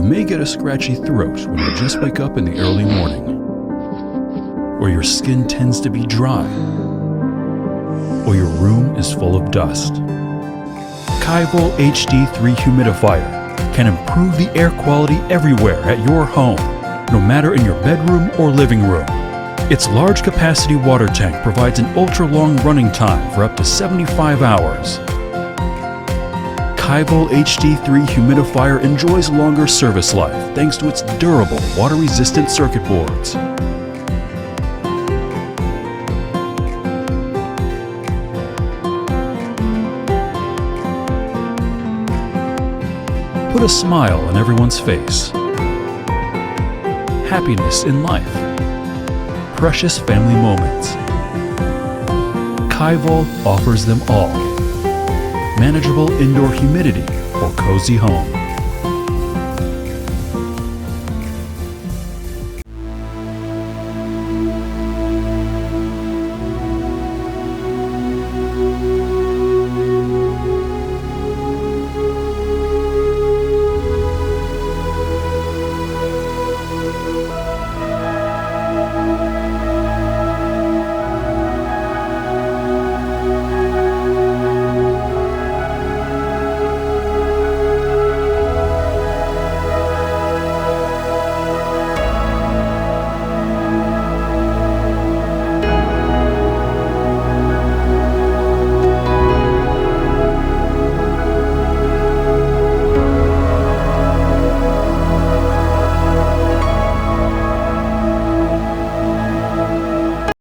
may get a scratchy throat when you just wake up in the early morning, or your skin tends to be dry, or your room is full of dust. Kyvol HD3 Humidifier can improve the air quality everywhere at your home, no matter in your bedroom or living room. Its large capacity water tank provides an ultra-long running time for up to 75 hours. Kyvol HD3 Humidifier enjoys longer service life thanks to its durable, water-resistant circuit boards. Put a smile on everyone's face. Happiness in life. Precious family moments. Kyvol offers them all. Manageable indoor humidity for cozy home.